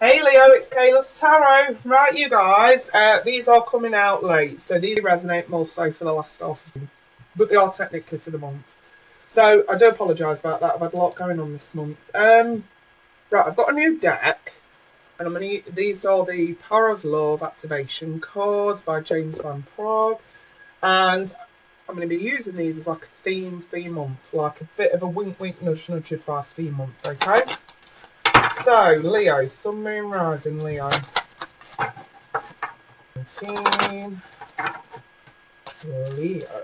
Hey Leo, it's Kayla's Tarot. Right, you guys, these are coming out late, so these resonate more so for the last half of the month, but they are technically for the month. So I do apologise about that. I've had a lot going on this month. Right, I've got a new deck, and these are the Power of Love activation cards by James Van Prague, and I'm going to be using these as like a theme for your month, like a bit of a wink, wink, nudge, nudge advice for your month. Okay. So, Leo, Sun, Moon, Rising, Leo. 17. Leo.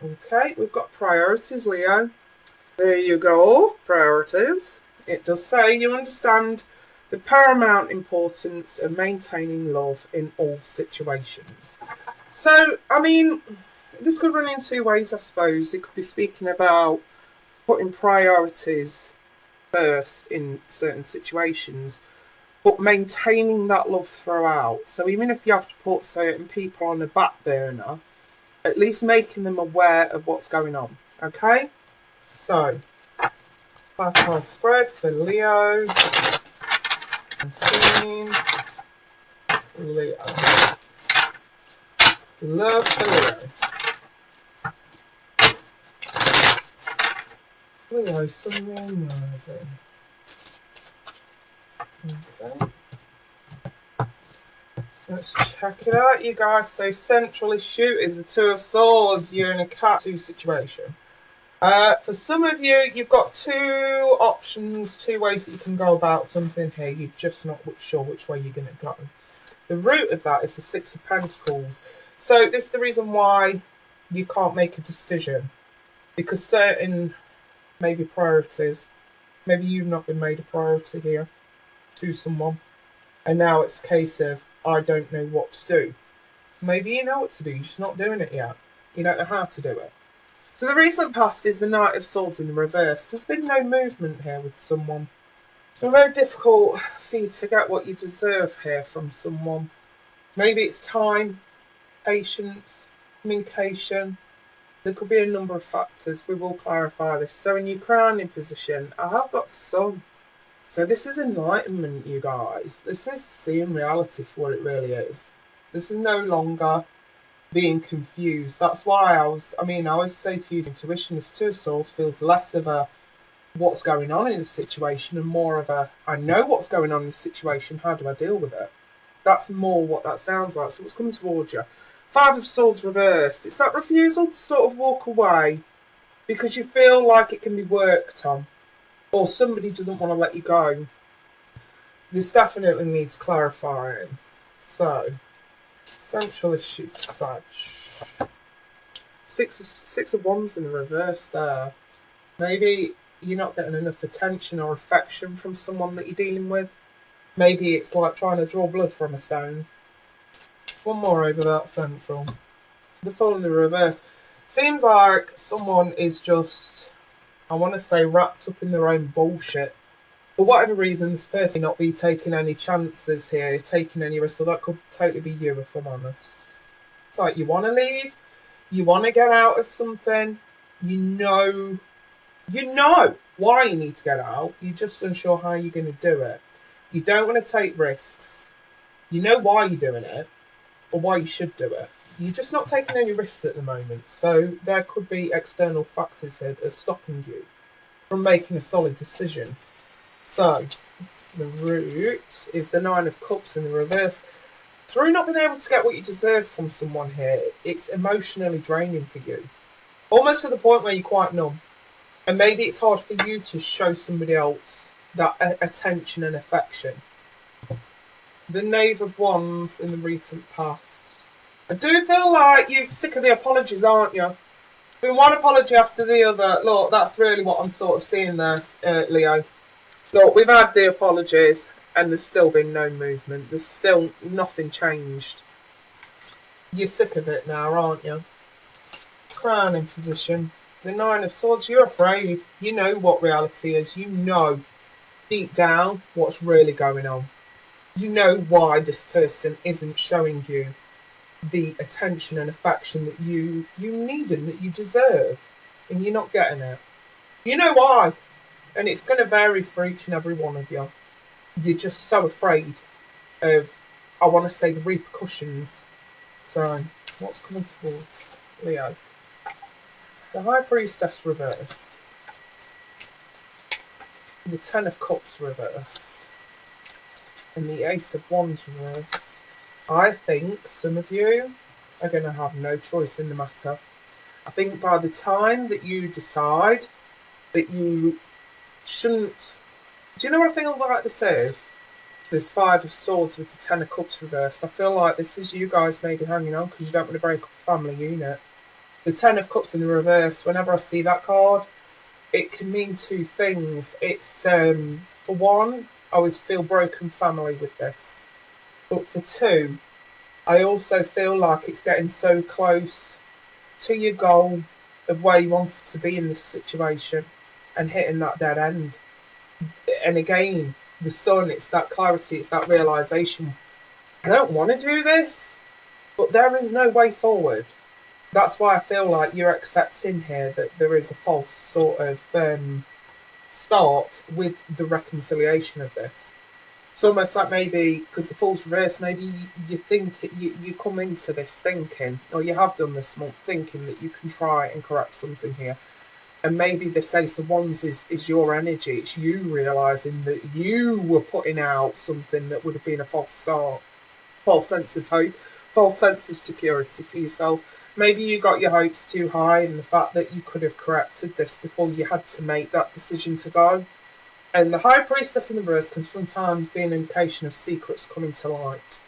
Okay, we've got priorities, Leo. There you go, priorities. It does say you understand the paramount importance of maintaining love in all situations. So, I mean, this could run in two ways, I suppose. It could be speaking about putting priorities first in certain situations, but maintaining that love throughout. So even if you have to put certain people on the back burner, at least making them aware of what's going on. Okay? So, 5-card spread for Leo. 17. Leo. Love for Leo. Leo, Sun, Moon, Rising. Okay. Let's check it out, you guys. So, central issue is the Two of Swords. You're in a cat-2 situation. For some of you, you've got two options, two ways that you can go about something here. You're just not sure which way you're going to go. The root of that is the Six of Pentacles. So, this is the reason why you can't make a decision. Because certain maybe priorities, maybe you've not been made a priority here to someone, and now it's a case of I don't know what to do. Maybe you know what to do, you're just not doing it yet. You don't know how to do it. So the recent past is the Knight of Swords in the reverse. There's been no movement here with someone. It's been very difficult for you to get what you deserve here from someone. Maybe it's time, patience, communication. There could be a number of factors. We will clarify this. So in your crowning position, I have got the Sun. So this is enlightenment, you guys. This is seeing reality for what it really is. This is no longer being confused. That's why I always say to use intuition, this Two of Swords feels less of a what's going on in a situation and more of a I know what's going on in the situation, how do I deal with it? That's more what that sounds like. So what's coming towards you? Five of Swords reversed. It's that refusal to sort of walk away because you feel like it can be worked on or somebody doesn't want to let you go. This definitely needs clarifying. So, central issue for Sag. Six of Wands in the reverse there. Maybe you're not getting enough attention or affection from someone that you're dealing with. Maybe it's like trying to draw blood from a stone. One more over that central. The Fool in the reverse. Seems like someone is just, I want to say, wrapped up in their own bullshit. For whatever reason, this person may not be taking any chances here, taking any risks. So that could totally be you, if I'm honest. It's like you want to leave, you want to get out of something, you know why you need to get out. You're just unsure how you're going to do it. You don't want to take risks. You know why you're doing it. Or why you should do it. You're just not taking any risks at the moment. So there could be external factors here that are stopping you from making a solid decision. So the root is the Nine of Cups in the reverse. Through not being able to get what you deserve from someone here, it's emotionally draining for you. Almost to the point where you're quite numb. And maybe it's hard for you to show somebody else that attention and affection. The Knave of Wands in the recent past. I do feel like you're sick of the apologies, aren't you? Been one apology after the other. Look, that's really what I'm sort of seeing there, Leo. Look, we've had the apologies and there's still been no movement. There's still nothing changed. You're sick of it now, aren't you? Crowning position. The Nine of Swords, you're afraid. You know what reality is. You know deep down what's really going on. You know why this person isn't showing you the attention and affection that you need and that you deserve, and you're not getting it. You know why, and it's going to vary for each and every one of you. you're just so afraid of, I want to say, the repercussions. So, what's coming towards Leo? The High Priestess reversed. The Ten of Cups reversed. And the Ace of Wands reversed. I think some of you are going to have no choice in the matter. I think by the time that you decide that you shouldn't... Do you know what I feel like this is? This Five of Swords with the Ten of Cups reversed. I feel like this is you guys maybe hanging on because you don't want to break up a family unit. The Ten of Cups in the reverse, whenever I see that card, it can mean two things. It's, for one, I always feel broken family with this. But for two, I also feel like it's getting so close to your goal of where you wanted to be in this situation and hitting that dead end. And again, the Sun, it's that clarity, it's that realisation. I don't want to do this, but there is no way forward. That's why I feel like you're accepting here that there is a false sort of start with the reconciliation of this. It's almost like maybe, because the Fool's reverse, maybe you think, you come into this thinking, or you have done this month, thinking that you can try and correct something here. And maybe this Ace of Wands is your energy. It's you realising that you were putting out something that would have been a false start. False sense of hope, false sense of security for yourself. Maybe you got your hopes too high in the fact that you could have corrected this before you had to make that decision to go. And the High Priestess in the reverse can sometimes be an indication of secrets coming to light.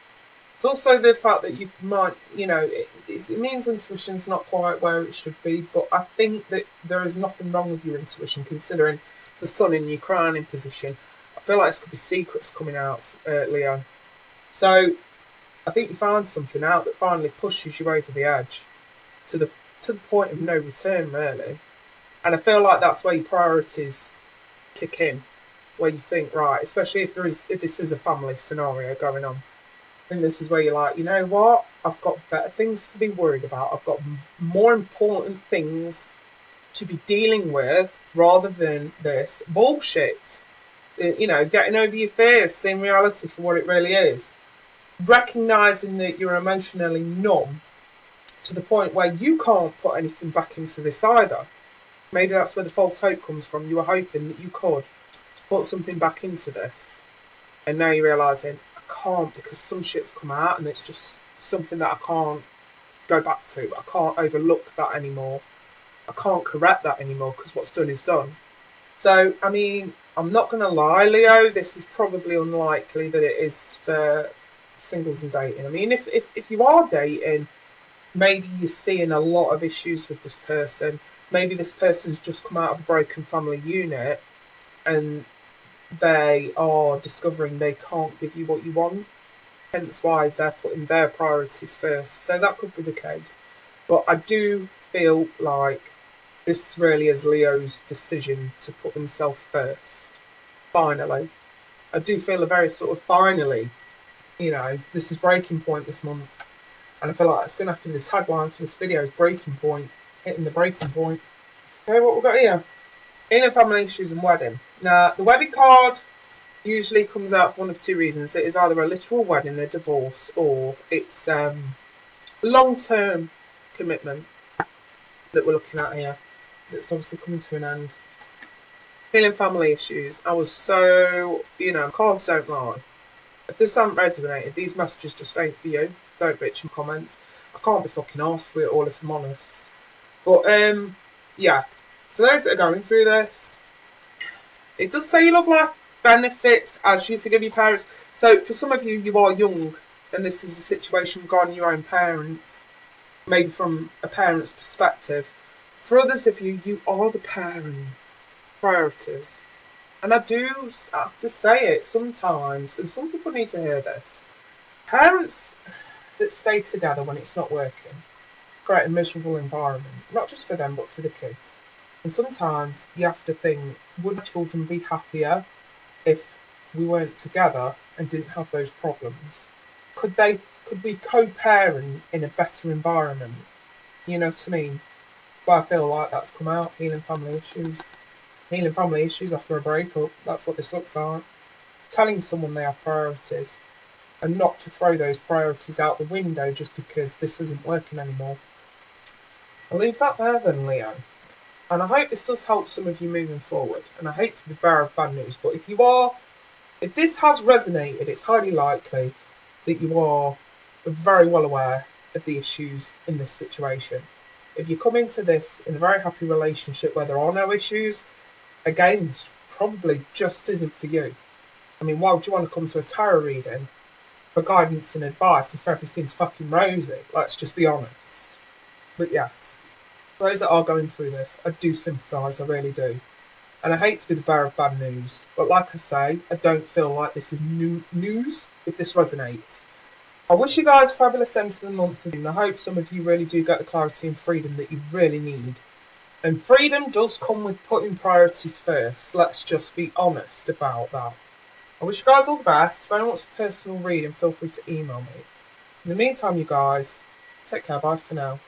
It's also the fact that you might, it means intuition's not quite where it should be, but I think that there is nothing wrong with your intuition considering the Sun in your crowning position. I feel like this could be secrets coming out, Leo. So I think you find something out that finally pushes you over the edge to the point of no return, really. And I feel like that's where your priorities kick in, where you think, right, especially if this is a family scenario going on. I think this is where you're like, you know what? I've got better things to be worried about. I've got more important things to be dealing with rather than this bullshit. Getting over your fears, seeing reality for what it really is. Recognising that you're emotionally numb to the point where you can't put anything back into this either. Maybe that's where the false hope comes from. You were hoping that you could put something back into this. And now you're realising, I can't because some shit's come out and it's just something that I can't go back to. I can't overlook that anymore. I can't correct that anymore because what's done is done. So, I mean, I'm not going to lie, Leo, this is probably unlikely that it is for singles and dating. I mean, if you are dating, maybe you're seeing a lot of issues with this person. Maybe this person's just come out of a broken family unit and they are discovering they can't give you what you want. Hence why they're putting their priorities first. So that could be the case. But I do feel like this really is Leo's decision to put himself first. Finally. I do feel a very sort of finally, this is breaking point this month. And I feel like it's going to have to be the tagline for this video is breaking point. Hitting the breaking point. Okay, what we've got here. Inner family issues and wedding. Now, the wedding card usually comes out for one of two reasons. It is either a literal wedding, a divorce, or it's long-term commitment that we're looking at here. That's obviously coming to an end. Healing family issues. I was so, cards don't lie. If this hasn't resonated, these messages just ain't for you. Don't bitch in comments. I can't be fucking arsed with it all if I'm honest. But, yeah. For those that are going through this, it does say you love life benefits as you forgive your parents. So, for some of you, you are young, and this is a situation regarding your own parents. Maybe from a parent's perspective. For others of you, you are the parent. Priorities. And I do have to say it sometimes, and some people need to hear this. Parents that stay together when it's not working create a miserable environment, not just for them, but for the kids. And sometimes you have to think, would children be happier if we weren't together and didn't have those problems? Could we co-parent in a better environment? You know what I mean? But I feel like that's come out, healing family issues. Healing family issues after a breakup. That's what this looks like. telling someone they have priorities and not to throw those priorities out the window just because this isn't working anymore. I'll leave that there then, Leo. And I hope this does help some of you moving forward. And I hate to be the bearer of bad news, but if this has resonated, it's highly likely that you are very well aware of the issues in this situation. If you come into this in a very happy relationship where there are no issues, again, this probably just isn't for you. I mean, why would you want to come to a tarot reading for guidance and advice if everything's fucking rosy? Let's just be honest. But yes, those that are going through this, I do sympathise, I really do. And I hate to be the bearer of bad news, but like I say, I don't feel like this is new news if this resonates. I wish you guys a fabulous end to the month, and I hope some of you really do get the clarity and freedom that you really need. And freedom does come with putting priorities first. Let's just be honest about that. I wish you guys all the best. If anyone wants a personal reading, feel free to email me. In the meantime, you guys, take care. Bye for now.